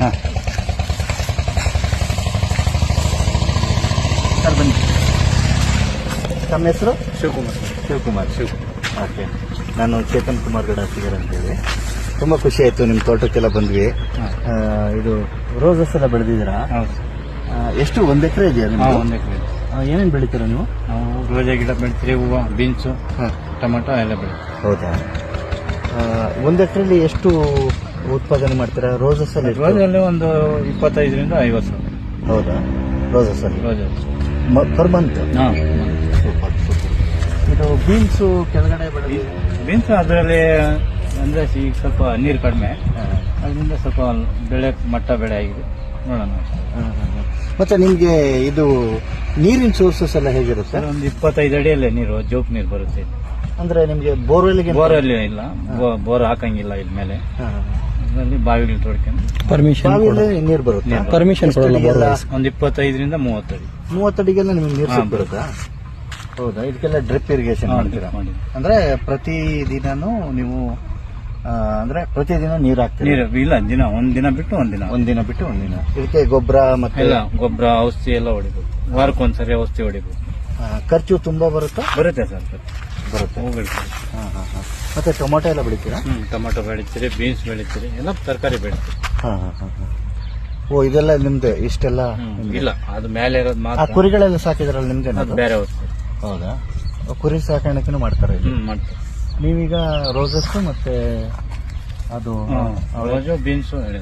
ಹಾಂ ಸರ್ ಬನ್ನಿ. ತಮ್ಮ ಹೆಸರು? ಶಿವಕುಮಾರ್. ಓಕೆ, ನಾನು ಚೇತನ್ ಕುಮಾರ್ ಗಡಾಸಿಗರ್ ಅಂತೇಳಿ. ತುಂಬ ಖುಷಿ ಆಯಿತು, ನಿಮ್ಮ ತೋಟಕ್ಕೆಲ್ಲ ಬಂದ್ವಿ. ಇದು ರೋಸಸ್ ಎಲ್ಲ ಬೆಳೆದಿದ್ದೀರಾ? ಎಷ್ಟು, 1 ಎಕರೆ ಇದೆಯಾ ನಿಮ್ಗೆ? 1 ಎಕರೆ. ಏನೇನು ಬೆಳಿತೀರಾ ನೀವು? ನಾವು ರೋಜಾ ಗಿಡ ಬೆಳಿತೀರಿ, ಹೂವು, ಬೀನ್ಸು, ಟೊಮೆಟೊ ಎಲ್ಲ ಬೆಳಿತೀವಿ. ಹೌದಾ? 1 ಎಕರೆಲಿ ಎಷ್ಟು ಉತ್ಪಾದನೆ ಮಾಡ್ತೀರಾ ರೋಸಸ್ ಅಲ್ಲಿ? ರೋಜಲ್ಲಿ ಒಂದು 25ರಿಂದ 50 ಸಾವಿರ. ಹೌದಾ? ರೋಸಸ್ ಅಲ್ಲಿ ರೋಜಾ ಪರ್ ಮಂತ್? ಸೂಪರ್. ಇದು ಬೀನ್ಸು ಕೆಳಗಡೆ ಬೆಳೆದಿ? ಬೀನ್ಸ್ ಅದರಲ್ಲಿ ಅಂದರೆ ಈಗ ಸ್ವಲ್ಪ ನೀರು ಕಡಿಮೆ, ಅದರಿಂದ ಸ್ವಲ್ಪ ಬೆಳೆ ಬೆಳೆ ಆಗಿದೆ, ನೋಡೋಣ. ಮತ್ತೆ ನಿಮ್ಗೆ ಇದು ನೀರಿನ ಸೋರ್ಸಸ್ ಎಲ್ಲ ಹೇಗಿರುತ್ತೆ? ಒಂದು 25 ಅಡಿಯಲ್ಲೇ ನೀರು, ಜೋಕ್ ನೀರು ಬರುತ್ತೆ. ಅಂದ್ರೆ ನಿಮ್ಗೆ ಬೋರ್ವೆಲ್ಗೆ? ಬೋರಲ್ಲಿ ಇಲ್ಲ, ಬೋರ್ ಹಾಕಂಗಿಲ್ಲ ಇದ್ ಮೇಲೆ. ಅದರಲ್ಲಿ ಬಾವಿಗಳು ತೋಡ್ಕೊಂಡು ನೀರು ಬರುತ್ತೆ. ಪರ್ಮಿಷನ್ ಕೊಡಲ್ಲ. ಒಂದು 25ರಿಂದ 30 ಅಡಿ. 30 ಅಡಿಗೆಲ್ಲ ನಿಮ್ಗೆ ನೀರು ಸಿಗ್ಬಿಡುತ್ತಾ? ಹೌದಾ? ಇದಕ್ಕೆಲ್ಲ ಡ್ರಿಪ್ ಇರಿಗೇಷನ್ ಮಾಡ್ತೀರಾ? ಅಂದ್ರೆ ಪ್ರತಿ ದಿನಾನು ನೀವು ಅಂದ್ರೆ ಪ್ರತಿದಿನ ನೀರು ಹಾಕ್ತೀರಾ? ನೀರು ಇಲ್ಲ, ಒಂದಿನ ಬಿಟ್ಟು ಒಂದಿನ ಬಿಟ್ಟು ಒಂದಿನ. ಇದಕ್ಕೆ ಗೊಬ್ಬರ ಮತ್ತೆ ಎಲ್ಲ ಗೊಬ್ಬರ, ಔಷಧಿ ಎಲ್ಲ ಹೊಡಿಬೇಕು. ವಾರಕ್ಕೊಂದ್ಸರಿ ಔಷಧಿ ಹೊಡಿಬೇಕು. ಖರ್ಚು ತುಂಬಾ ಬರುತ್ತೆ ಸರ್, ಬರುತ್ತೆ. ಹೂ ಬೆಳಿತೀರಿ. ಮತ್ತೆ ಟೊಮೊಟೊ ಎಲ್ಲ ಬೆಳಿತೀರಾ? ಟೊಮೆಟೊ ಬೆಳಿತೀರಿ, ಬೀನ್ಸ್ ಬೆಳಿತೀರಿ, ಎಲ್ಲ ತರಕಾರಿ ಬೆಳಿತೀರಿ. ಓ, ಇದೆಲ್ಲ ನಿಮ್ದು ಇಷ್ಟೆಲ್ಲ? ಇಲ್ಲ, ಅದು ಮೇಲೆ ಇರೋದು ಮಾತ್ರ. ಕುರಿಗಳೆಲ್ಲ ಸಾಕಿದ್ರಲ್ಲ ನಿಮ್ಗೆ? ಬೇರೆ ಔಷಧಿ. ಹೌದಾ? ಕುರಿ ಸಾಕಾಣಿಕೆನೂ ಮಾಡ್ತಾರೆ? ಮಾಡ್ತೀವಿ. ನೀವೀಗ ರೋಸಸ್ ಮತ್ತೆ ಅದು ರೋಜು,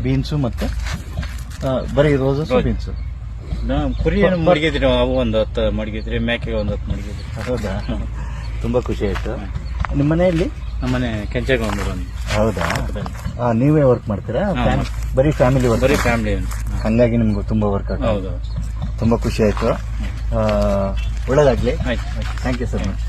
ಬೀನ್ಸು ಮತ್ತೆ ಬರೀ ರೋಸಸ್, ಬೀನ್ಸು. ಕುರಿ ಏನು ಮಡಗಿದ್ರಿ, ಅವು ಒಂದು 10 ಮಡಗಿದ್ರಿ, ಮೇಕೆಗೆ ಒಂದು 10 ಮಡಗಿದ್ರಿ. ಹೌದಾ? ತುಂಬಾ ಖುಷಿ ಆಯ್ತು. ನಿಮ್ಮ ಮನೆಯಲ್ಲಿ? ನಮ್ಮನೆ ಕೆಂಚಗೊಂಡು. ಹೌದಾ? ನೀವೇ ವರ್ಕ್ ಮಾಡ್ತೀರಾ? ಬರೀ ಫ್ಯಾಮಿಲಿ ವರ್ಕ್? ಬರೀ ಫ್ಯಾಮಿಲಿ. ಹಂಗಾಗಿ ನಿಮ್ಗೆ ತುಂಬಾ ವರ್ಕ್ ಆಗುತ್ತೆ. ಹೌದು. ತುಂಬಾ ಖುಷಿ ಆಯ್ತು. ಒಳ್ಳೇದಾಗ್ಲಿ. ಆಯ್ತು. Thank you so much.